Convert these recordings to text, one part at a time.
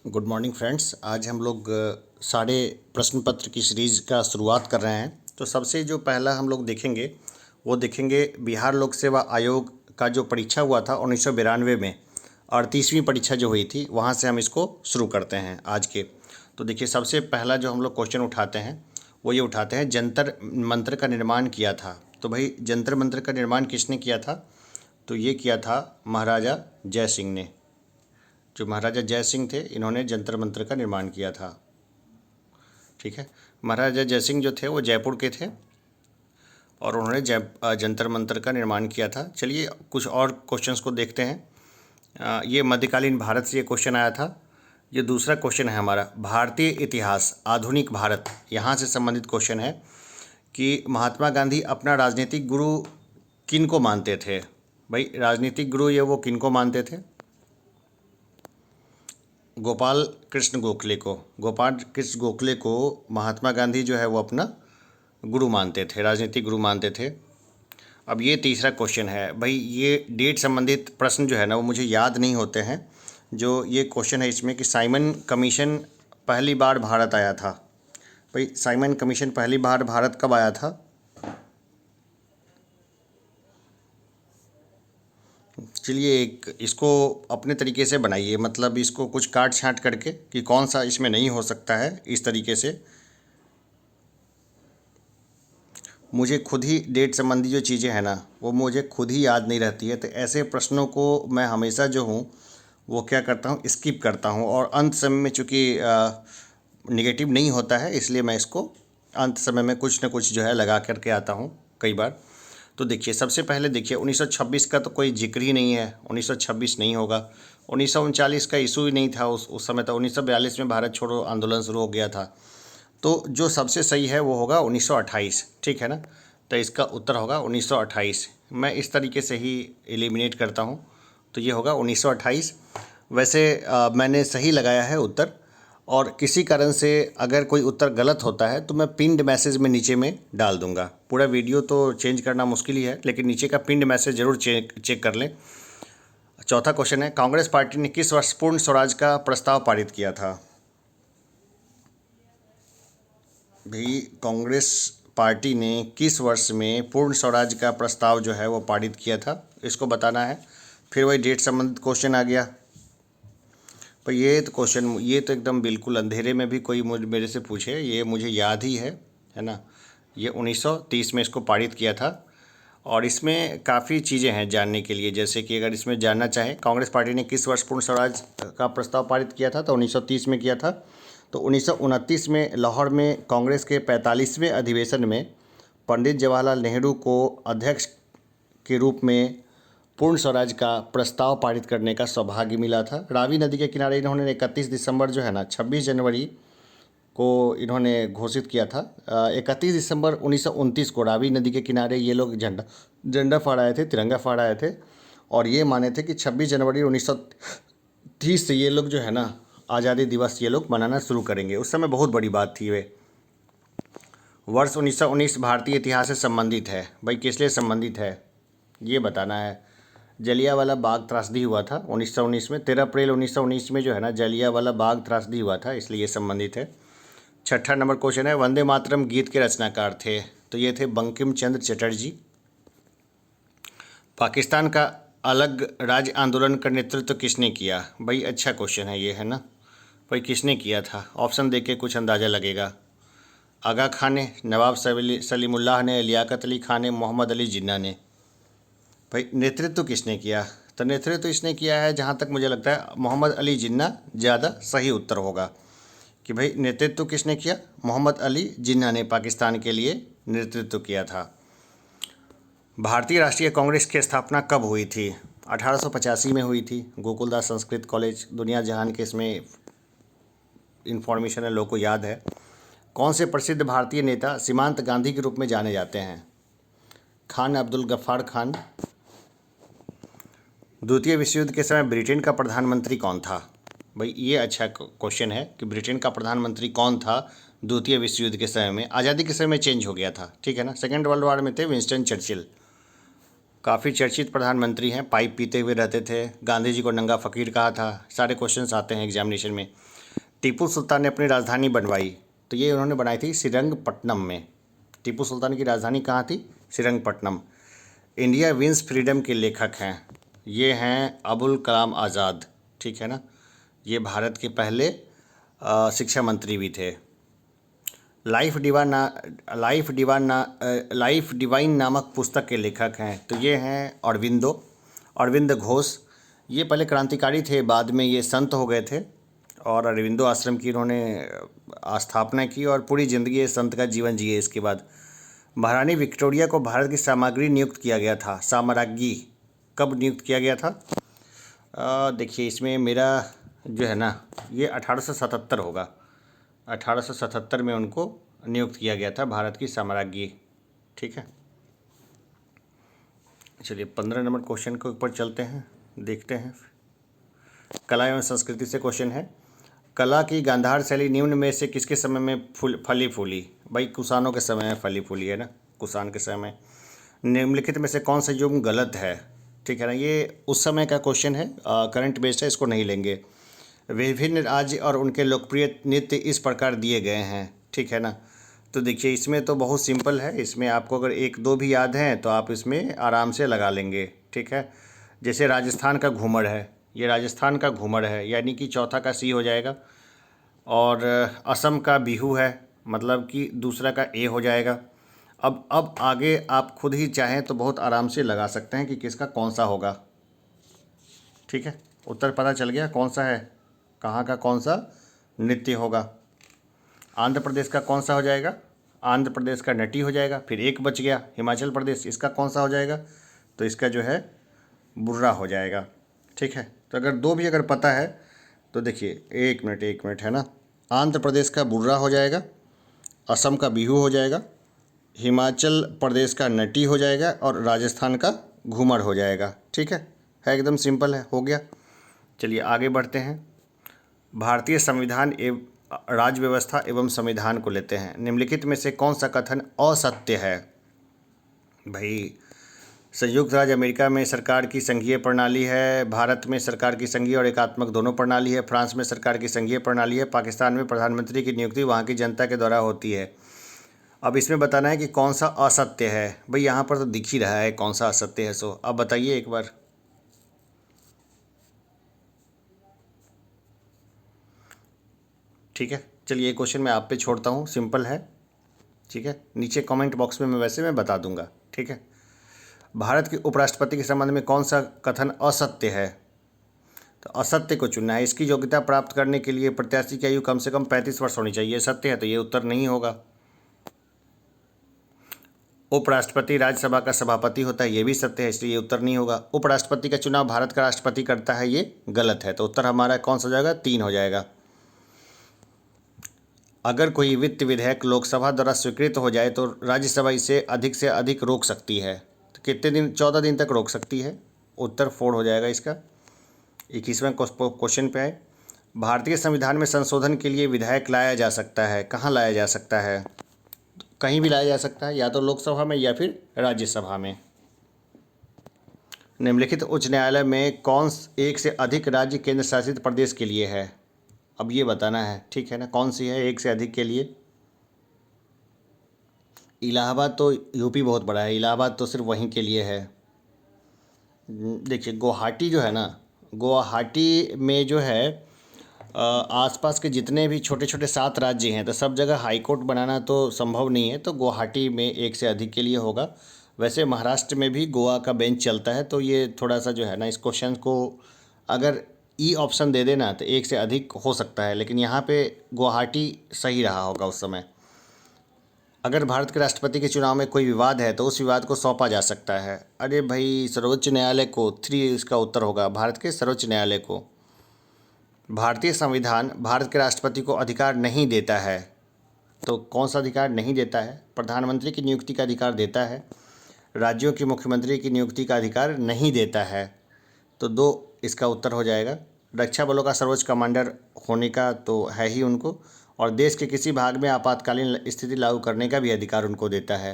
Good morning friends. आज हम लोग सारे प्रश्न पत्र की सीरीज़ का शुरुआत कर रहे हैं। तो सबसे जो पहला हम लोग देखेंगे वो देखेंगे बिहार लोक सेवा आयोग का जो परीक्षा हुआ था 1992 में, 38वीं परीक्षा जो हुई थी, वहाँ से हम इसको शुरू करते हैं आज के। तो देखिए, सबसे पहला जो हम लोग क्वेश्चन उठाते हैं वो ये उठाते हैं, जंतर मंत्र का निर्माण किया था। तो भाई, जंतर मंत्र का निर्माण किसने किया था? तो ये किया था महाराजा जय सिंह ने। जो महाराजा जय सिंह थे, इन्होंने जंतर मंतर का निर्माण किया था। ठीक है, महाराजा जय सिंह जो थे वो जयपुर के थे और उन्होंने जंतर मंतर का निर्माण किया था। चलिए कुछ और क्वेश्चंस को देखते हैं। ये मध्यकालीन भारत से ये क्वेश्चन आया था। ये दूसरा क्वेश्चन है हमारा, भारतीय इतिहास आधुनिक भारत, यहाँ से संबंधित क्वेश्चन है कि महात्मा गांधी अपना राजनीतिक गुरु किन को मानते थे? भाई, राजनीतिक गुरु ये वो किन को मानते थे? गोपाल कृष्ण गोखले को। गोपाल कृष्ण गोखले को महात्मा गांधी जो है वो अपना गुरु मानते थे, राजनीतिक गुरु मानते थे। अब ये तीसरा क्वेश्चन है। भाई, ये डेट संबंधित प्रश्न जो है ना वो मुझे याद नहीं होते हैं। जो ये क्वेश्चन है इसमें कि साइमन कमीशन पहली बार भारत आया था। भाई, साइमन कमीशन पहली बार भारत कब आया था? चलिए एक इसको अपने तरीके से बनाइए, मतलब इसको कुछ काट छाँट करके कि कौन सा इसमें नहीं हो सकता है, इस तरीके से। मुझे खुद ही डेट संबंधी जो चीज़ें हैं ना वो मुझे खुद ही याद नहीं रहती है। तो ऐसे प्रश्नों को मैं हमेशा जो हूँ वो क्या करता हूँ, स्किप करता हूँ। और अंत समय में चूँकि निगेटिव नहीं होता है, इसलिए मैं इसको अंत समय में कुछ न कुछ जो है लगा करके आता हूँ कई बार। तो देखिए, सबसे पहले देखिए 1926 का तो कोई जिक्र ही नहीं है, 1926 नहीं होगा। 1939 का इशू ही नहीं था उस समय। तो 1942 में भारत छोड़ो आंदोलन शुरू हो गया था। तो जो सबसे सही है वो होगा 1928। ठीक है ना? तो इसका उत्तर होगा 1928। मैं इस तरीके से ही एलिमिनेट करता हूँ। तो ये होगा 1928। वैसे मैंने सही लगाया है उत्तर। और किसी कारण से अगर कोई उत्तर गलत होता है तो मैं पिंड मैसेज में नीचे में डाल दूंगा। पूरा वीडियो तो चेंज करना मुश्किल ही है, लेकिन नीचे का पिंड मैसेज ज़रूर चेक कर लें। चौथा क्वेश्चन है, कांग्रेस पार्टी ने किस वर्ष पूर्ण स्वराज का प्रस्ताव पारित किया था? भाई, कांग्रेस पार्टी ने किस वर्ष में पूर्ण स्वराज का प्रस्ताव जो है वो पारित किया था, इसको बताना है। फिर वही डेट संबंधित क्वेश्चन आ गया। पर ये तो क्वेश्चन, ये तो एकदम बिल्कुल अंधेरे में भी कोई मेरे से पूछे, ये मुझे याद ही है ना। ये 1930 में इसको पारित किया था। और इसमें काफ़ी चीज़ें हैं जानने के लिए, जैसे कि अगर इसमें जानना चाहें कांग्रेस पार्टी ने किस वर्ष पूर्ण स्वराज का प्रस्ताव पारित किया था, तो 1930 में किया था। तो 1929 में लाहौर में कांग्रेस के 45वें अधिवेशन में पंडित जवाहरलाल नेहरू को अध्यक्ष के रूप में पूर्ण स्वराज का प्रस्ताव पारित करने का सौभाग्य मिला था। रावी नदी के किनारे इन्होंने 31 दिसंबर जो है ना 26 जनवरी को इन्होंने घोषित किया था। 31 दिसंबर 1929 को रावी नदी के किनारे ये लोग झंडा फहराए थे, तिरंगा फहराए थे। और ये माने थे कि 26 जनवरी 1930 से ये लोग जो है ना आज़ादी दिवस ये लोग मनाना शुरू करेंगे। उस समय बहुत बड़ी बात थी वे। वर्ष 1919 भारतीय इतिहास से संबंधित है। भाई, किस लिए संबंधित है ये बताना है। जलियांवाला बाग त्रासदी हुआ था 1919 में। 13 अप्रैल 1919 में जो है ना जलियांवाला बाग त्रासदी हुआ था, इसलिए ये संबंधित है। छठा नंबर क्वेश्चन है, वंदे मातरम गीत के रचनाकार थे? तो ये थे बंकिम चंद्र चटर्जी। पाकिस्तान का अलग राज्य आंदोलन का नेतृत्व किसने किया? भाई, अच्छा क्वेश्चन है ये, है ना। भाई, किसने किया था? ऑप्शन देके कुछ अंदाज़ा लगेगा। आगा खान ने, नवाब सलीमुल्लाह ने, लियाकत अली खान ने, मोहम्मद अली जिन्ना ने। भाई, नेतृत्व किसने किया? तो नेतृत्व इसने किया है, जहाँ तक मुझे लगता है मोहम्मद अली जिन्ना ज़्यादा सही उत्तर होगा। कि भाई, नेतृत्व किसने किया? मोहम्मद अली जिन्ना ने पाकिस्तान के लिए नेतृत्व किया था। भारतीय राष्ट्रीय कांग्रेस की स्थापना कब हुई थी? 1885 में हुई थी। गोकुलदास संस्कृत कॉलेज, दुनिया जहान के इसमें इंफॉर्मेशन है, लोगों को याद है। कौन से प्रसिद्ध भारतीय नेता सीमांत गांधी के रूप में जाने जाते हैं? खान अब्दुल गफ्फार खान। द्वितीय विश्व युद्ध के समय ब्रिटेन का प्रधानमंत्री कौन था? भाई, ये अच्छा क्वेश्चन है कि ब्रिटेन का प्रधानमंत्री कौन था द्वितीय विश्व युद्ध के समय में। आज़ादी के समय में चेंज हो गया था, ठीक है ना। सेकेंड वर्ल्ड वार में थे विंस्टन चर्चिल। काफ़ी चर्चित प्रधानमंत्री हैं, पाइप पीते हुए रहते थे, गांधी जी को नंगा फ़कीर कहा था, सारे क्वेश्चंस आते हैं एग्जामिनेशन में। टीपू सुल्तान ने अपनी राजधानी बनवाई, तो ये उन्होंने बनाई थी श्रीरंगपट्टनम में। टीपू सुल्तान की राजधानी कहाँ थी? श्रीरंगपट्टनम। इंडिया विंस फ्रीडम के लेखक हैं, ये हैं अबुल कलाम आज़ाद, ठीक है ना। ये भारत के पहले शिक्षा मंत्री भी थे। लाइफ डिवाइन नामक पुस्तक के लेखक हैं, तो ये हैं अरविंदो घोष। ये पहले क्रांतिकारी थे, बाद में ये संत हो गए थे और अरविंदो आश्रम की इन्होंने स्थापना की और पूरी ज़िंदगी ये संत का जीवन जिए। इसके बाद महारानी विक्टोरिया को भारत की सामग्री नियुक्त किया गया था, साम्राज्ञी कब नियुक्त किया गया था? देखिए इसमें मेरा जो है ना, ये 1877 होगा। 1877 में उनको नियुक्त किया गया था भारत की साम्राज्ञी, ठीक है। चलिए 15 नंबर क्वेश्चन के ऊपर चलते हैं, देखते हैं। कला एवं संस्कृति से क्वेश्चन है, कला की गांधार शैली निम्न में से किसके समय में फली फूली? भाई कुषाणों के समय में फली फूली है ना, कुषाण के समय। निम्नलिखित में से कौन सा युग गलत है? ठीक है ना, ये उस समय का क्वेश्चन है, करंट बेस्ड है, इसको नहीं लेंगे। विभिन्न राज्य और उनके लोकप्रिय नृत्य इस प्रकार दिए गए हैं, ठीक है ना। तो देखिए इसमें तो बहुत सिंपल है, इसमें आपको अगर एक दो भी याद हैं तो आप इसमें आराम से लगा लेंगे, ठीक है। जैसे राजस्थान का घूमर है, ये राजस्थान का घूमर है, यानी कि चौथा का सी हो जाएगा। और असम का बिहू है, मतलब कि दूसरा का ए हो जाएगा। अब आगे आप खुद ही चाहें तो बहुत आराम से लगा सकते हैं कि किसका कौन सा होगा, ठीक है। उत्तर पता चल गया कौन सा है, कहाँ का कौन सा नृत्य होगा। आंध्र प्रदेश का कौन सा हो जाएगा? आंध्र प्रदेश का नटी हो जाएगा। फिर एक बच गया हिमाचल प्रदेश, इसका कौन सा हो जाएगा? तो इसका जो है बुर्रा हो जाएगा, ठीक है। तो अगर दो भी अगर पता है तो देखिए एक मिनट है ना, आंध्र प्रदेश का बुर्रा हो जाएगा, असम का बिहू हो जाएगा, हिमाचल प्रदेश का नटी हो जाएगा और राजस्थान का घूमर हो जाएगा, ठीक है एकदम सिंपल है, हो गया। चलिए आगे बढ़ते हैं। भारतीय संविधान एवं राज्य व्यवस्था एवं संविधान को लेते हैं। निम्नलिखित में से कौन सा कथन असत्य है? भाई संयुक्त राज्य अमेरिका में सरकार की संघीय प्रणाली है, भारत में सरकार की संघीय और एकात्मक दोनों प्रणाली है, फ्रांस में सरकार की संघीय प्रणाली है, पाकिस्तान में प्रधानमंत्री की नियुक्ति वहाँ की जनता के द्वारा होती है। अब इसमें बताना है कि कौन सा असत्य है। भाई यहाँ पर तो दिख ही रहा है कौन सा असत्य है, सो अब बताइए एक बार। ठीक है, चलिए ये क्वेश्चन मैं आप पे छोड़ता हूँ, सिंपल है, ठीक है। नीचे कमेंट बॉक्स में मैं बता दूंगा, ठीक है। भारत के उपराष्ट्रपति के संबंध में कौन सा कथन असत्य है? तो असत्य को चुनना है। इसकी योग्यता प्राप्त करने के लिए प्रत्याशी की आयु कम से कम 35 वर्ष होनी चाहिए, सत्य है, तो ये उत्तर नहीं होगा। उपराष्ट्रपति राज्यसभा का सभापति होता है, ये भी सत्य है, इसलिए ये उत्तर नहीं होगा। उपराष्ट्रपति का चुनाव भारत का राष्ट्रपति करता है, ये गलत है, तो उत्तर हमारा कौन सा हो जाएगा? 3 हो जाएगा। अगर कोई वित्त विधेयक लोकसभा द्वारा स्वीकृत हो जाए तो राज्यसभा इसे अधिक से अधिक रोक सकती है, तो कितने दिन? 14 दिन तक रोक सकती है, उत्तर 4 हो जाएगा इसका। 21वें क्वेश्चन पे आए। भारतीय संविधान में संशोधन के लिए विधेयक लाया जा सकता है, कहाँ लाया जा सकता है? कहीं भी लाया जा सकता है, या तो लोकसभा में या फिर राज्यसभा में। निम्नलिखित उच्च न्यायालय में कौन एक से अधिक राज्य केंद्र शासित प्रदेश के लिए है? अब ये बताना है, ठीक है ना, कौन सी है एक से अधिक के लिए? इलाहाबाद तो यूपी बहुत बड़ा है, इलाहाबाद तो सिर्फ वहीं के लिए है। देखिए गुवाहाटी जो है ना, गुवाहाटी में जो है आसपास के जितने भी छोटे छोटे 7 राज्य हैं, तो सब जगह हाई कोर्ट बनाना तो संभव नहीं है, तो गुवाहाटी में एक से अधिक के लिए होगा। वैसे महाराष्ट्र में भी गोवा का बेंच चलता है, तो ये थोड़ा सा जो है ना, इस क्वेश्चन को अगर ई ऑप्शन दे देना तो एक से अधिक हो सकता है, लेकिन यहाँ पे गुवाहाटी सही रहा होगा उस समय। अगर भारत के राष्ट्रपति के चुनाव में कोई विवाद है तो उस विवाद को सौंपा जा सकता है। अरे भाई सर्वोच्च न्यायालय को, 3 इसका उत्तर होगा, भारत के सर्वोच्च न्यायालय को। भारतीय संविधान भारत के राष्ट्रपति को अधिकार नहीं देता है, तो कौन सा अधिकार नहीं देता है? प्रधानमंत्री की नियुक्ति का अधिकार देता है, राज्यों के मुख्यमंत्री की नियुक्ति का अधिकार नहीं देता है, तो 2 इसका उत्तर हो जाएगा। रक्षा बलों का सर्वोच्च कमांडर होने का तो है ही उनको, और देश के किसी भाग में आपातकालीन स्थिति लागू करने का भी अधिकार उनको देता है।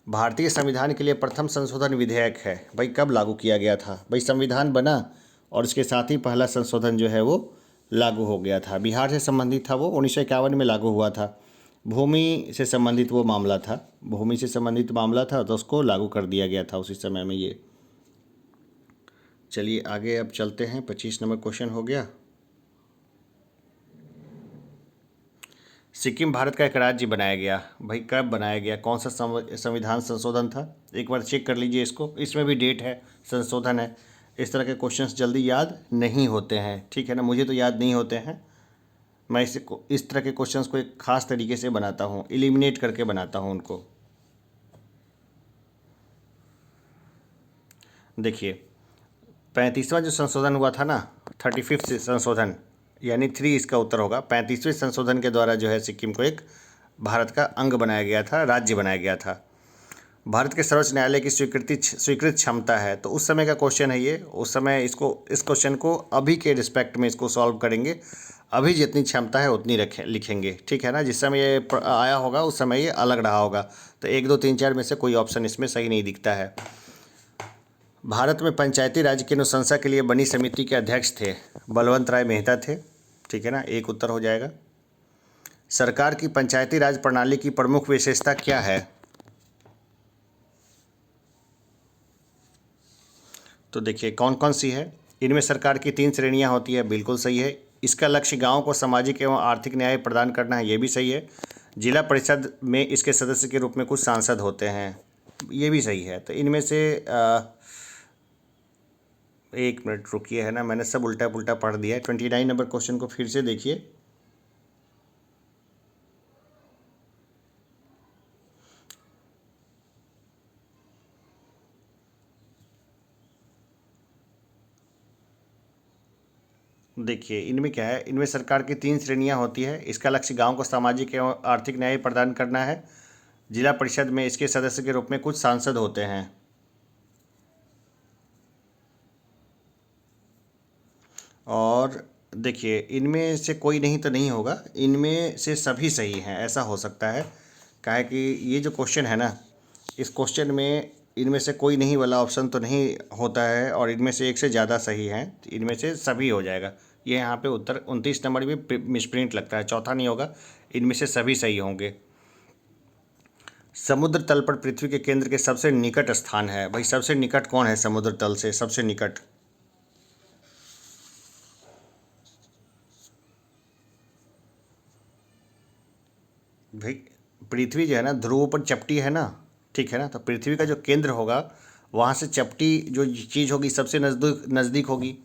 भारतीय संविधान के लिए प्रथम संशोधन विधेयक है, भाई कब लागू किया गया था? भाई संविधान बना और इसके साथ ही पहला संशोधन जो है वो लागू हो गया था। बिहार से संबंधित था, वो 1951 में लागू हुआ था। भूमि से संबंधित वो मामला था, भूमि से संबंधित मामला था, तो उसको लागू कर दिया गया था उसी समय में ये। चलिए आगे अब चलते हैं। 25 नंबर क्वेश्चन हो गया। सिक्किम भारत का एक राज्य बनाया गया, भाई कब बनाया गया? कौन सा संविधान संशोधन था? एक बार चेक कर लीजिए इसको, इसमें भी डेट है, संशोधन है। इस तरह के क्वेश्चंस जल्दी याद नहीं होते हैं, ठीक है ना, मुझे तो याद नहीं होते हैं। मैं इस तरह के क्वेश्चंस को एक ख़ास तरीके से बनाता हूँ, एलिमिनेट करके बनाता हूँ उनको। देखिए 35वां जो संशोधन हुआ था ना, 35th संशोधन, यानी 3 इसका उत्तर होगा। 35वें संशोधन के द्वारा जो है सिक्किम को एक भारत का अंग बनाया गया था, राज्य बनाया गया था। भारत के सर्वोच्च न्यायालय की स्वीकृत क्षमता है, तो उस समय का क्वेश्चन है ये। उस समय इस क्वेश्चन को अभी के रिस्पेक्ट में इसको सॉल्व करेंगे। अभी जितनी क्षमता है उतनी लिखेंगे, ठीक है ना। जिस समय ये आया होगा उस समय ये अलग रहा होगा, तो 1 2 3 4 में से कोई ऑप्शन इसमें सही नहीं दिखता है। भारत में पंचायती राज की अनुशंसा के लिए बनी समिति के अध्यक्ष थे बलवंत राय मेहता थे, ठीक है ना, एक उत्तर हो जाएगा। सरकार की पंचायती राज प्रणाली की प्रमुख विशेषता क्या है? तो देखिए कौन कौन सी है। इनमें सरकार की 3 श्रेणियां होती है, बिल्कुल सही है। इसका लक्ष्य गाँव को सामाजिक एवं आर्थिक न्याय प्रदान करना है, ये भी सही है। जिला परिषद में इसके सदस्य के रूप में कुछ सांसद होते हैं, ये भी सही है। तो इनमें से 1 मिनट रुकिए, है ना, मैंने सब उल्टा पुल्टा पढ़ दिया है। 29 नंबर क्वेश्चन को फिर से देखिए। देखिए इनमें क्या है, इनमें सरकार की 3 श्रेणियां होती है। इसका लक्ष्य गांव को सामाजिक एवं आर्थिक न्याय प्रदान करना है। जिला परिषद में इसके सदस्य के रूप में कुछ सांसद होते हैं। और देखिए इनमें से कोई नहीं तो नहीं होगा, इनमें से सभी सही हैं, ऐसा हो सकता है। काहे कि ये जो क्वेश्चन है ना, इस क्वेश्चन में इनमें से कोई नहीं वाला ऑप्शन तो नहीं होता है, और इनमें से एक से ज़्यादा सही हैं, इनमें से सभी हो जाएगा। ये यहाँ पे उत्तर 29 नंबर भी मिसप्रिंट लगता है, चौथा नहीं होगा, इनमें से सभी सही होंगे। समुद्र तल पर पृथ्वी के केंद्र के सबसे निकट स्थान है, भाई सबसे निकट कौन है समुद्र तल से सबसे निकट? भाई पृथ्वी जो है ना ध्रुव पर चपटी है ना, ठीक है ना, तो पृथ्वी का जो केंद्र होगा वहाँ से चपटी जो चीज़ होगी सबसे नज़दीक होगी।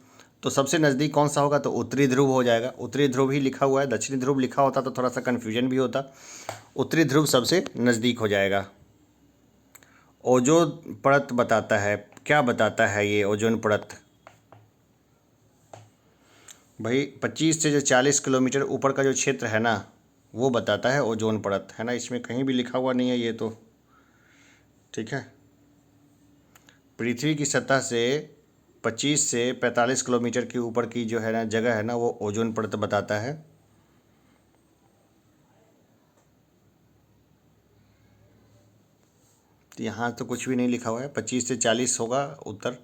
तो सबसे नज़दीक कौन सा होगा? तो उत्तरी ध्रुव हो जाएगा। उत्तरी ध्रुव ही लिखा हुआ है, दक्षिणी ध्रुव लिखा होता तो थोड़ा सा कन्फ्यूजन भी होता। उत्तरी ध्रुव सबसे नज़दीक हो जाएगा। ओजोन परत बताता है, क्या बताता है ये ओजोन परत? भाई 25 से जो 40 किलोमीटर ऊपर का जो क्षेत्र है ना, वो बताता है ओजोन परत, है ना। इसमें कहीं भी लिखा हुआ नहीं है ये तो, ठीक है। पृथ्वी की सतह से 25 से 45 किलोमीटर के ऊपर की जो है ना जगह है ना, वो ओजोन परत बताता है। तो यहाँ तो कुछ भी नहीं लिखा हुआ है, 25 से 40 होगा उत्तर।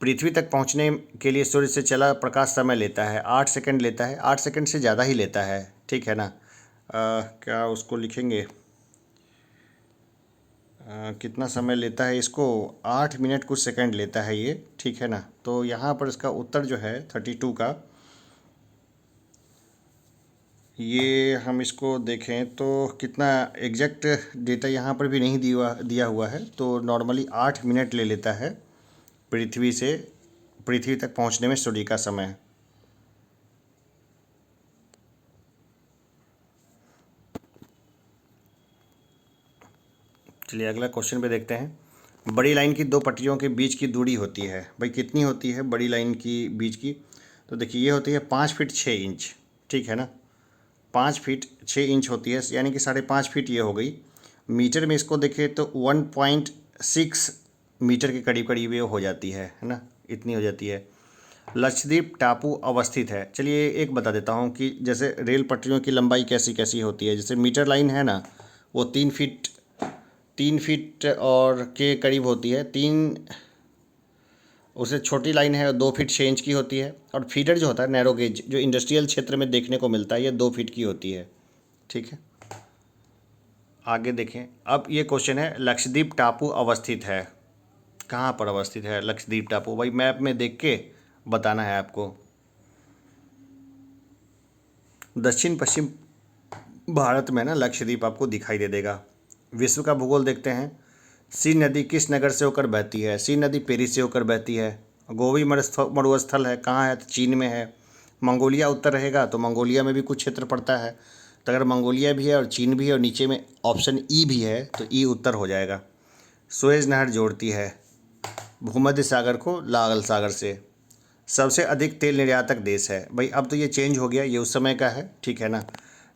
पृथ्वी तक पहुँचने के लिए सूर्य से चला प्रकाश समय लेता है 8 सेकंड लेता है, 8 सेकंड से ज़्यादा ही लेता है, ठीक है ना। क्या उसको लिखेंगे, कितना समय लेता है इसको? 8 मिनट कुछ सेकंड लेता है ये, ठीक है ना। तो यहाँ पर इसका उत्तर जो है 32 का, ये हम इसको देखें तो कितना एग्जैक्ट डेटा यहाँ पर भी नहीं दिया हुआ है, तो नॉर्मली 8 मिनट ले लेता है पृथ्वी तक पहुँचने में सूर्य का समय। चलिए अगला क्वेश्चन पे देखते हैं। बड़ी लाइन की 2 पटरियों के बीच की दूरी होती है, भाई कितनी होती है बड़ी लाइन की बीच की? तो देखिए ये होती है 5 फीट 6 इंच, ठीक है ना। 5 फीट 6 इंच होती है, यानी कि 5.5 फीट ये हो गई। मीटर में इसको देखें तो 1.6 मीटर के करीब करीब ये हो जाती है ना, इतनी हो जाती है। लक्षद्वीप टापू अवस्थित है। चलिए एक बता देता हूँ कि जैसे रेल पटरियों की लंबाई कैसी कैसी होती है। जैसे मीटर लाइन है ना, वो 3 फीट 3 फीट और के करीब होती है। 3 उससे छोटी लाइन है 2 फीट 6 इंच की होती है। और फीडर जो होता है नैरो गेज, जो इंडस्ट्रियल क्षेत्र में देखने को मिलता है, ये 2 फीट की होती है। ठीक है, आगे देखें। अब ये क्वेश्चन है, लक्षद्वीप टापू अवस्थित है, कहाँ पर अवस्थित है लक्षद्वीप टापू? भाई मैप में देख के बताना है आपको। दक्षिण पश्चिम भारत में ना लक्षद्वीप आपको दिखाई दे देगा। विश्व का भूगोल देखते हैं। सी नदी किस नगर से होकर बहती है? सी नदी पेरिस से होकर बहती है। गोबी मरुस्थल है, कहाँ है? तो चीन में है। मंगोलिया उत्तर रहेगा, तो मंगोलिया में भी कुछ क्षेत्र पड़ता है। तो अगर मंगोलिया भी है और चीन भी है और नीचे में ऑप्शन ई भी है, तो ई उत्तर हो जाएगा। सुएज नहर जोड़ती है भूमध्य सागर को लाल सागर से। सबसे अधिक तेल निर्यातक देश है। भाई अब तो ये चेंज हो गया, ये उस समय का है, ठीक है ना।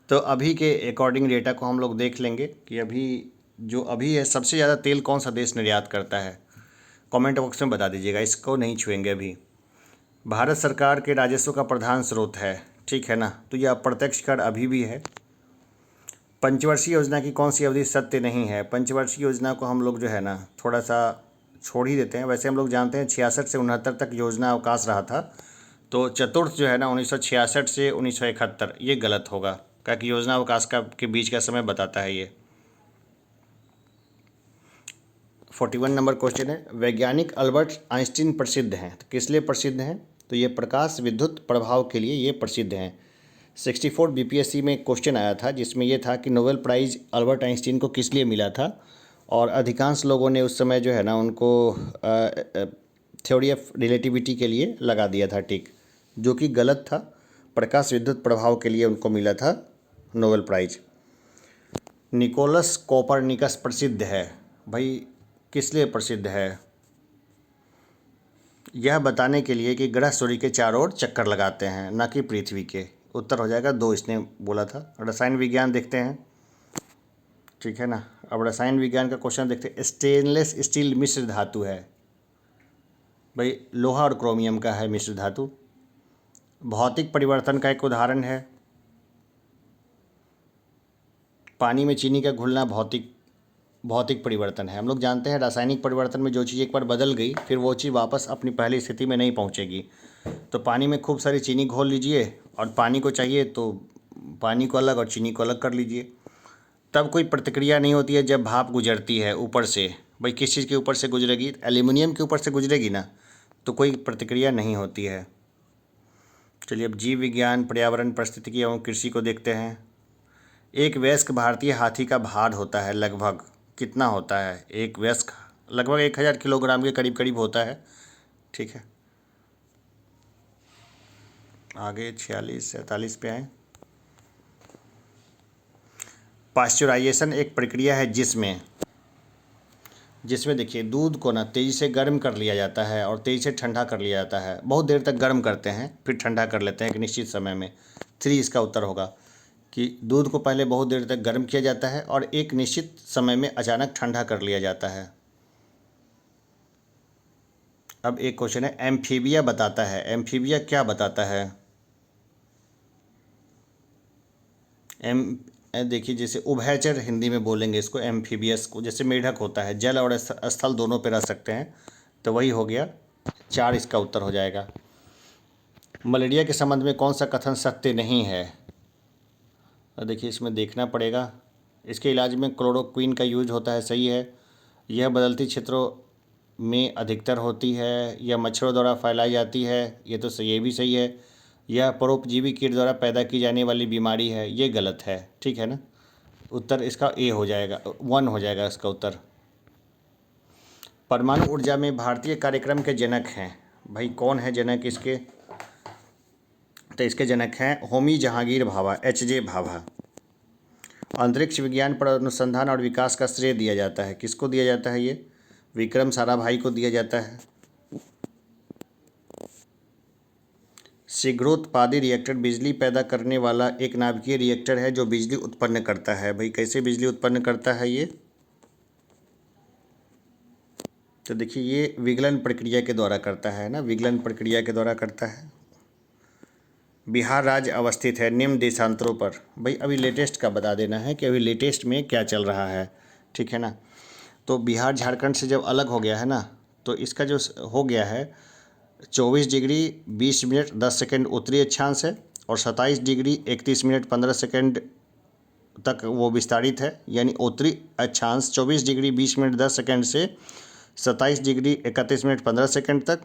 तो अभी के अकॉर्डिंग डेटा को हम लोग देख लेंगे कि अभी है सबसे ज़्यादा तेल कौन सा देश निर्यात करता है। कमेंट बॉक्स में बता दीजिएगा, इसको नहीं छुएंगे अभी। भारत सरकार के राजस्व का प्रधान स्रोत है, ठीक है ना। तो यह अप्रत्यक्ष कर अभी भी है। पंचवर्षीय योजना की कौन सी अवधि सत्य नहीं है? पंचवर्षीय योजना को हम लोग जो है ना थोड़ा सा छोड़ ही देते हैं। वैसे हम लोग जानते हैं 66 से 69 तक योजना अवकाश रहा था। तो चतुर्थ जो है ना 1966 से 1971, ये गलत होगा, क्योंकि योजना अवकाश के बीच का समय बताता है ये। 41 नंबर क्वेश्चन है, वैज्ञानिक अल्बर्ट आइंस्टीन प्रसिद्ध हैं, तो किस लिए प्रसिद्ध हैं? तो ये प्रकाश विद्युत प्रभाव के लिए ये प्रसिद्ध हैं। 64 बीपीएससी में क्वेश्चन आया था, जिसमें यह था कि नोबेल प्राइज़ अल्बर्ट आइंस्टीन को किस लिए मिला था। और अधिकांश लोगों ने उस समय जो है ना उनको थ्योरी ऑफ रिलेटिविटी के लिए लगा दिया था टिक, जो कि गलत था। प्रकाश विद्युत प्रभाव के लिए उनको मिला था नोबेल प्राइज़। निकोलस कोपरनिकस प्रसिद्ध है, भाई किस लिए प्रसिद्ध है? यह बताने के लिए कि ग्रह सूर्य के चारों ओर चक्कर लगाते हैं, न कि पृथ्वी के। उत्तर हो जाएगा 2, इसने बोला था। रसायन विज्ञान देखते हैं, ठीक है ना। अब रसायन विज्ञान का क्वेश्चन देखते हैं। स्टेनलेस स्टील मिश्र धातु है, भाई लोहा और क्रोमियम का है मिश्र धातु। भौतिक परिवर्तन का एक उदाहरण है, पानी में चीनी का घुलना भौतिक परिवर्तन है। हम लोग जानते हैं रासायनिक परिवर्तन में जो चीज़ एक बार बदल गई, फिर वो चीज़ वापस अपनी पहली स्थिति में नहीं पहुंचेगी। तो पानी में खूब सारी चीनी घोल लीजिए, और पानी को चाहिए तो पानी को अलग और चीनी को अलग कर लीजिए, तब कोई प्रतिक्रिया नहीं होती है। जब भाप गुजरती है ऊपर से, भाई किस चीज़ के ऊपर से गुजरेगी? एल्यूमिनियम के ऊपर से गुजरेगी ना, तो कोई प्रतिक्रिया नहीं होती है। चलिए अब जीव विज्ञान, पर्यावरण, पारिस्थितिकी एवं कृषि को देखते हैं। एक वयस्क भारतीय हाथी का भार होता है लगभग कितना होता है? एक वयस्क लगभग 1000 किलोग्राम के करीब करीब होता है, ठीक है। आगे 46 47 पे आए। पाश्चराइजेशन एक प्रक्रिया है जिसमें देखिए दूध को ना तेज़ी से गर्म कर लिया जाता है और तेज़ी से ठंडा कर लिया जाता है। बहुत देर तक गर्म करते हैं, फिर ठंडा कर लेते हैं एक निश्चित समय में। 3 इसका उत्तर होगा कि दूध को पहले बहुत देर तक गर्म किया जाता है और एक निश्चित समय में अचानक ठंडा कर लिया जाता है। अब एक क्वेश्चन है, एम्फीबिया बताता है। एम्फीबिया क्या बताता है? देखिए जैसे उभयचर हिंदी में बोलेंगे इसको, एम्फीबियस को। जैसे मेढक होता है, जल और स्थल दोनों पे रह सकते हैं, तो वही हो गया 4, इसका उत्तर हो जाएगा। मलेरिया के संबंध में कौन सा कथन सत्य नहीं है? देखिए इसमें देखना पड़ेगा। इसके इलाज में क्लोरोक्विन का यूज होता है, सही है। यह बदलती क्षेत्रों में अधिकतर होती है, यह मच्छरों द्वारा फैलाई जाती है, ये तो ये भी सही है। यह परोपजीवी कीट द्वारा पैदा की जाने वाली बीमारी है, ये गलत है, ठीक है ना। उत्तर इसका ए हो जाएगा, 1 हो जाएगा इसका उत्तर। परमाणु ऊर्जा में भारतीय कार्यक्रम के जनक हैं, भाई कौन है जनक इसके? तो इसके जनक हैं होमी जहांगीर भाभा, HJ भाभा। अंतरिक्ष विज्ञान पर अनुसंधान और विकास का श्रेय दिया जाता है, किसको दिया जाता है? ये विक्रम साराभाई को दिया जाता है। शीघ्रोत्पादी रिएक्टर बिजली पैदा करने वाला एक नाभिकीय रिएक्टर है जो बिजली उत्पन्न करता है। भाई कैसे बिजली उत्पन्न करता है ये? तो देखिए ये विगलन प्रक्रिया के द्वारा करता है ना, विगलन प्रक्रिया के द्वारा करता है। बिहार राज्य अवस्थित है निम्न देशांतरों पर। भाई अभी लेटेस्ट का बता देना है कि अभी लेटेस्ट में क्या चल रहा है, ठीक है ना। तो बिहार झारखंड से जब अलग हो गया है ना, तो इसका जो हो गया है 24 डिग्री 20 मिनट 10 सेकंड उत्तरी अक्षांश है और 27 डिग्री 31 मिनट 15 सेकंड तक वो विस्तारित है। यानी उत्तरी अक्षांश 24 डिग्री 20 मिनट 10 सेकंड से 27 डिग्री 31 मिनट 15 सेकंड तक,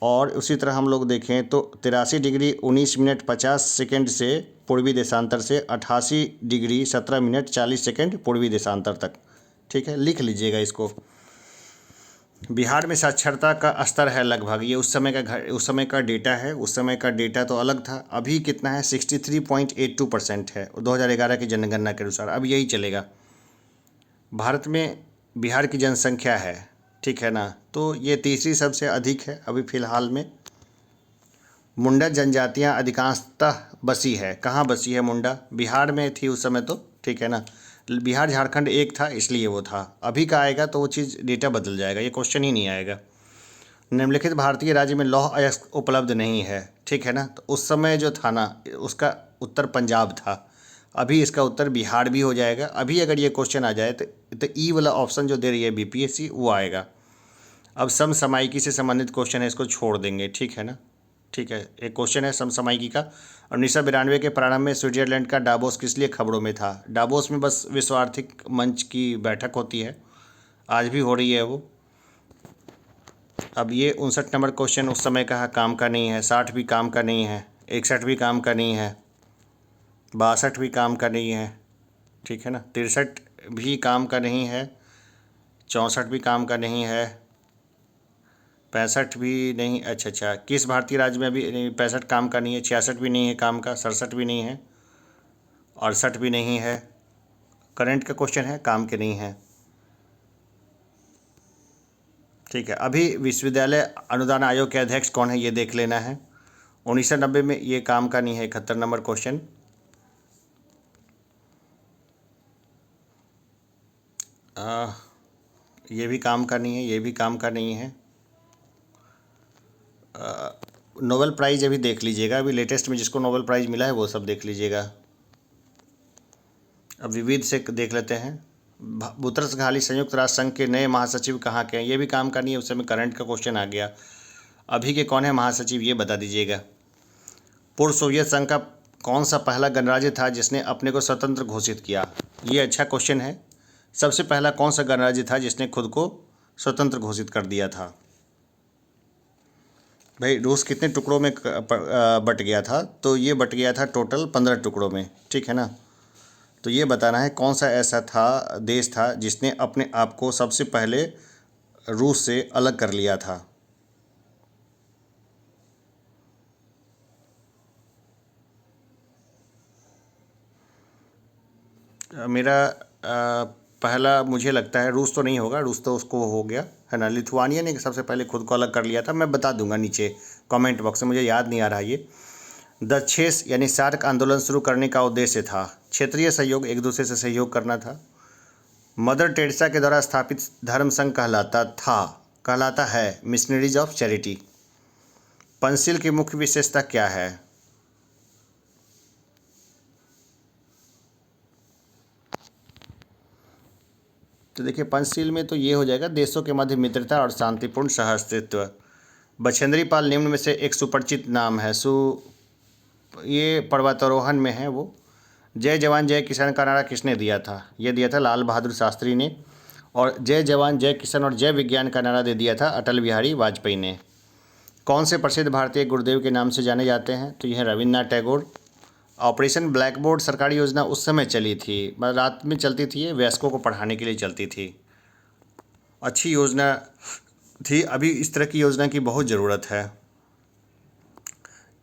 और उसी तरह हम लोग देखें तो 83 डिग्री 19 मिनट 50 सेकंड से पूर्वी देशांतर से 88 डिग्री 17 मिनट 40 सेकंड पूर्वी देशांतर तक। ठीक है, लिख लीजिएगा इसको। बिहार में साक्षरता का स्तर है लगभग, ये उस समय का डेटा है, उस समय का डेटा तो अलग था। अभी कितना है 63.82% है 2011 की जनगणना के अनुसार। अब यही चलेगा। भारत में बिहार की जनसंख्या है, ठीक है ना, तो ये तीसरी सबसे अधिक है अभी फ़िलहाल में। मुंडा जनजातियाँ अधिकांशतः बसी है। कहाँ बसी है मुंडा? बिहार में थी उस समय तो, ठीक है ना। बिहार झारखंड एक था इसलिए वो था। अभी का आएगा तो वो चीज़ डेटा बदल जाएगा, ये क्वेश्चन ही नहीं आएगा। निम्नलिखित भारतीय राज्य में लौह अयस्क उपलब्ध नहीं है, ठीक है ना। तो उस समय जो था ना, उसका उत्तर पंजाब था। अभी इसका उत्तर बिहार भी हो जाएगा। अभी अगर ये क्वेश्चन आ जाए तो ई वाला ऑप्शन जो दे रही है बीपीएससी वो आएगा। अब समसामयिकी से संबंधित क्वेश्चन है, इसको छोड़ देंगे, ठीक है ना। ठीक है, एक क्वेश्चन है समसामयिकी का। 1992 के प्रारंभ में स्विट्जरलैंड का डावोस किस लिए खबरों में था? डावोस में बस विश्व आर्थिक मंच की बैठक होती है, आज भी हो रही है वो। अब ये 59 नंबर क्वेश्चन उस समय का काम का नहीं है, 60 भी काम का नहीं है, 61 भी काम का नहीं है, 62 भी काम का नहीं है, ठीक है ना, 63 भी काम का नहीं है, 64 भी काम का नहीं है, 65 भी नहीं। अच्छा, किस भारतीय राज्य में अभी 65 काम का नहीं है, 66 भी नहीं है काम का, 67 भी नहीं है, 68 भी नहीं है। करंट का क्वेश्चन है, काम के नहीं है, ठीक है। अभी विश्वविद्यालय अनुदान आयोग के अध्यक्ष कौन है ये देख लेना है। 1990 में ये काम का नहीं है, 71 नंबर क्वेश्चन। ये भी काम का नहीं है, ये भी काम का नहीं है। नोबेल प्राइज़ अभी देख लीजिएगा, अभी लेटेस्ट में जिसको नोबेल प्राइज़ मिला है वो सब देख लीजिएगा। अब विविध से देख लेते हैं। बुतरस घाली संयुक्त राष्ट्र संघ के नए महासचिव कहाँ के हैं? ये भी काम का नहीं है, उस समय करंट का क्वेश्चन आ गया। अभी के कौन है महासचिव ये बता दीजिएगा। पूर्व सोवियत संघ का कौन सा पहला गणराज्य था जिसने अपने को स्वतंत्र घोषित किया? ये अच्छा क्वेश्चन है। सबसे पहला कौन सा गणराज्य था जिसने खुद को स्वतंत्र घोषित कर दिया था? भाई रूस कितने टुकड़ों में बट गया था? तो ये बट गया था टोटल 15 टुकड़ों में, ठीक है ना। तो ये बताना है कौन सा ऐसा था देश था जिसने अपने आप को सबसे पहले रूस से अलग कर लिया था। मेरा पहला मुझे लगता है रूस तो नहीं होगा, रूस तो उसको हो गया है ना। लिथुआनिया ने सबसे पहले खुद को अलग कर लिया था, मैं बता दूंगा नीचे कमेंट बॉक्स में, मुझे याद नहीं आ रहा ये। दक्षेस यानी सार्क आंदोलन शुरू करने का उद्देश्य था क्षेत्रीय सहयोग, एक दूसरे से सहयोग करना था। मदर टेरेसा के द्वारा स्थापित धर्म संघ कहलाता है मिशनरीज ऑफ चैरिटी। पंचशील की मुख्य विशेषता क्या है? तो देखिए पंचशील में तो ये हो जाएगा देशों के मध्य मित्रता और शांतिपूर्ण सहअस्तित्व। बछेंद्री पाल निम्न में से एक सुपरिचित नाम है। ये पर्वतारोहण में है वो। जय जवान जय किसान का नारा किसने दिया था? ये दिया था लाल बहादुर शास्त्री ने। और जय जवान जय किसान और जय विज्ञान का नारा दे दिया था अटल बिहारी वाजपेयी ने। कौन से प्रसिद्ध भारतीय गुरुदेव के नाम से जाने जाते हैं? तो यह रविन्द्रनाथ टैगोर। ऑपरेशन ब्लैकबोर्ड सरकारी योजना उस समय चली थी, मतलब रात में चलती थी, ये वयस्कों को पढ़ाने के लिए चलती थी, अच्छी योजना थी। अभी इस तरह की योजना की बहुत ज़रूरत है।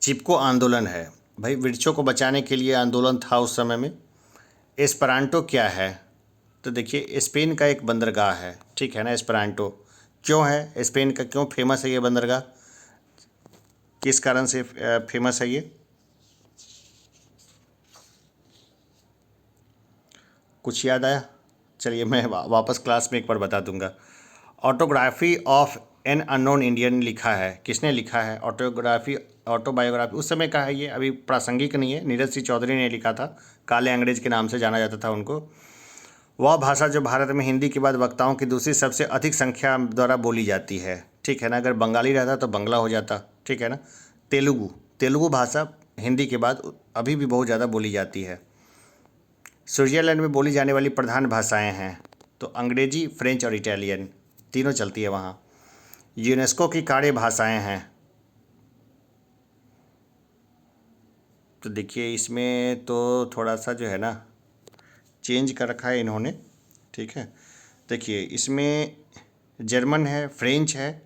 चिपको आंदोलन है भाई, वृक्षों को बचाने के लिए आंदोलन था उस समय में। एस्परांटो क्या है? तो देखिए स्पेन का एक बंदरगाह है, ठीक है ना। एस्परांटो क्यों है? स्पेन का क्यों फेमस है ये बंदरगाह? किस कारण से फेमस है ये? कुछ याद आया? चलिए मैं वापस क्लास में एक बार बता दूंगा। Autography of an unknown Indian लिखा है, किसने लिखा है? ऑटोबायोग्राफी उस समय का है ये, अभी प्रासंगिक नहीं है। नीरज सिंह चौधरी ने लिखा था, काले अंग्रेज के नाम से जाना जाता था उनको। वह भाषा जो भारत में हिंदी के बाद वक्ताओं की दूसरी सबसे अधिक संख्या द्वारा बोली जाती है, ठीक है ना। अगर बंगाली रहता तो बंगला हो जाता, ठीक है ना। तेलुगु, तेलुगु भाषा हिंदी के बाद अभी भी बहुत ज़्यादा बोली जाती है। स्विट्जरलैंड में बोली जाने वाली प्रधान भाषाएं हैं तो अंग्रेजी, फ्रेंच और इटालियन, तीनों चलती है वहाँ। यूनेस्को की कार्य भाषाएं हैं तो देखिए इसमें तो थोड़ा सा जो है ना चेंज कर रखा है इन्होंने, ठीक है। देखिए इसमें जर्मन है, फ्रेंच है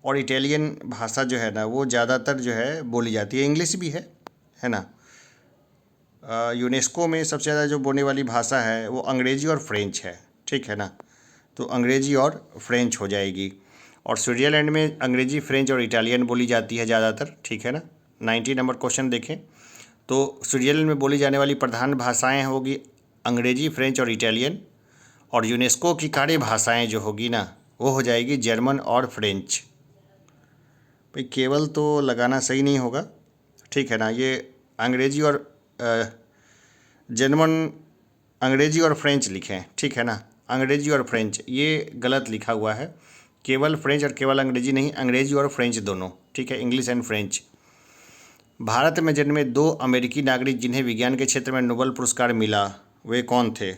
और इटालियन भाषा जो है ना वो ज़्यादातर जो है बोली जाती है। इंग्लिश भी है ना। यूनेस्को में सबसे ज़्यादा जो बोलने वाली भाषा है वो अंग्रेजी और फ्रेंच है, ठीक है ना। तो अंग्रेजी और फ्रेंच हो जाएगी। और स्विट्ज़रलैंड में अंग्रेजी, फ्रेंच और इटालियन बोली जाती है ज़्यादातर, ठीक है ना। 90 नंबर क्वेश्चन देखें तो स्विट्ज़रलैंड में बोली जाने वाली प्रधान भाषाएं होगी अंग्रेजी, फ्रेंच और इटालियन। और यूनेस्को की कार्य भाषाएं जो होगी ना वो हो जाएगी जर्मन और फ्रेंच। भाई केवल तो लगाना सही नहीं होगा, ठीक है ना। ये अंग्रेजी और जर्मन, अंग्रेजी और फ्रेंच लिखें, ठीक है ना। अंग्रेजी और फ्रेंच ये गलत लिखा हुआ है। केवल फ्रेंच और केवल अंग्रेजी नहीं, अंग्रेजी और फ्रेंच दोनों, ठीक है, इंग्लिश एंड फ्रेंच। भारत में जन्मे 2 अमेरिकी नागरिक जिन्हें विज्ञान के क्षेत्र में नोबेल पुरस्कार मिला वे कौन थे?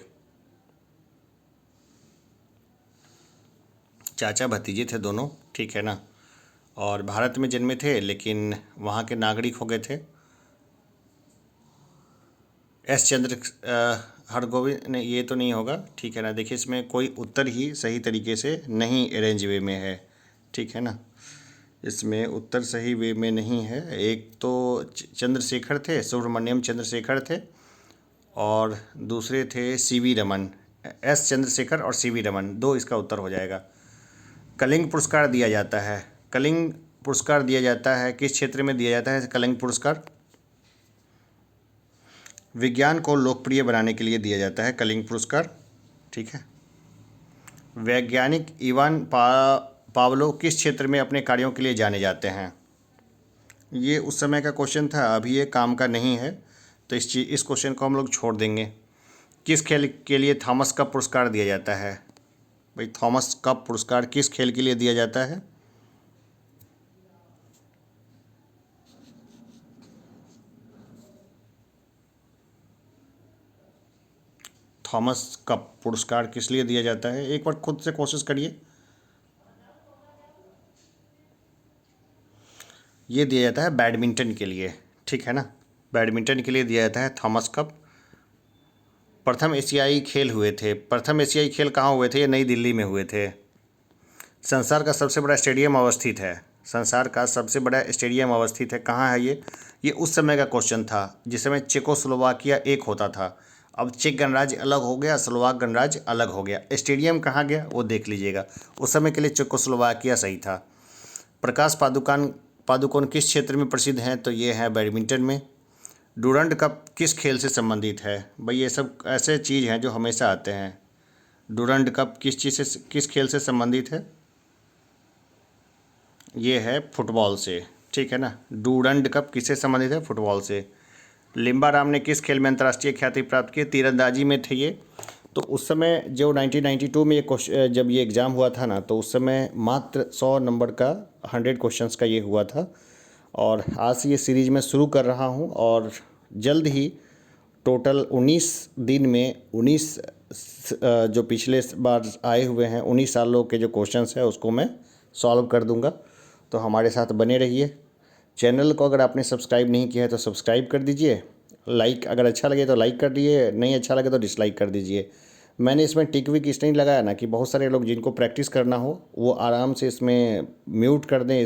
चाचा भतीजे थे दोनों, ठीक है ना। और भारत में जन्मे थे लेकिन वहाँ के नागरिक हो गए थे। एस चंद्र हरगोविंद ने, ये तो नहीं होगा, ठीक है ना। देखिए इसमें कोई उत्तर ही सही तरीके से नहीं अरेंज वे में है, ठीक है ना। इसमें उत्तर सही वे में नहीं है। एक तो चंद्रशेखर थे, सुब्रमण्यम चंद्रशेखर थे और दूसरे थे सीवी रमन। एस चंद्रशेखर और सीवी रमन, दो इसका उत्तर हो जाएगा। कलिंग पुरस्कार दिया जाता है, कलिंग पुरस्कार दिया जाता है किस क्षेत्र में दिया जाता है? कलिंग पुरस्कार विज्ञान को लोकप्रिय बनाने के लिए दिया जाता है कलिंग पुरस्कार, ठीक है। वैज्ञानिक इवान पावलो किस क्षेत्र में अपने कार्यों के लिए जाने जाते हैं? ये उस समय का क्वेश्चन था, अभी ये काम का नहीं है तो इस क्वेश्चन को हम लोग छोड़ देंगे। किस खेल के लिए थॉमस कप पुरस्कार दिया जाता है? भाई थॉमस कप पुरस्कार किस खेल के लिए दिया जाता है? थॉमस कप पुरस्कार किस लिए दिया जाता है? एक बार खुद से कोशिश करिए। ये दिया जाता है बैडमिंटन के लिए, ठीक है ना। बैडमिंटन के लिए दिया जाता है थॉमस कप। प्रथम एशियाई खेल हुए थे, प्रथम एशियाई खेल कहाँ हुए थे? ये नई दिल्ली में हुए थे। संसार का सबसे बड़ा स्टेडियम अवस्थित है, संसार का सबसे बड़ा स्टेडियम अवस्थित है कहाँ है ये उस समय का क्वेश्चन था जिस समय चेकोस्लोवाकिया एक होता था। अब चेक गणराज्य अलग हो गया, स्लोवाक गणराज्य अलग हो गया। स्टेडियम कहाँ गया वो देख लीजिएगा, उस समय के लिए चेकोस्लोवाकिया सही था। प्रकाश पादुकोण किस क्षेत्र में प्रसिद्ध हैं? तो ये है बैडमिंटन में। डूरंड कप किस खेल से संबंधित है? भाई ये सब ऐसे चीज़ हैं जो हमेशा आते हैं। डूरंड कप किस खेल से संबंधित है? ये है फुटबॉल से, ठीक है ना। डूरंड कप किससे संबंधित है? फुटबॉल से। लिम्बा राम ने किस खेल में अंतर्राष्ट्रीय ख्याति प्राप्त की? तीरंदाजी में थे ये। तो उस समय जो 1992 में ये जब ये एग्ज़ाम हुआ था ना तो उस समय मात्र 100 नंबर का 100 क्वेश्चंस का ये हुआ था। और आज से ये सीरीज़ मैं शुरू कर रहा हूँ और जल्द ही टोटल 19 दिन में 19 जो पिछले बार आए हुए हैं 19 सालों के जो क्वेश्चंस हैं उसको मैं सॉल्व कर दूंगा। तो हमारे साथ बने रहिए। चैनल को अगर आपने सब्सक्राइब नहीं किया है तो सब्सक्राइब कर दीजिए। लाइक अगर अच्छा लगे तो लाइक कर दीजिए, नहीं अच्छा लगे तो डिसलाइक कर दीजिए। मैंने इसमें टिक विक इसलिए नहीं लगाया ना कि बहुत सारे लोग जिनको प्रैक्टिस करना हो वो आराम से इसमें म्यूट कर दें,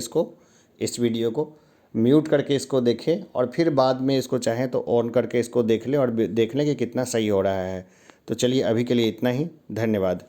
इस वीडियो को म्यूट करके इसको देखें और फिर बाद में इसको चाहें तो ऑन करके इसको देख लें और देख लें कि कितना सही हो रहा है। तो चलिए अभी के लिए इतना ही, धन्यवाद।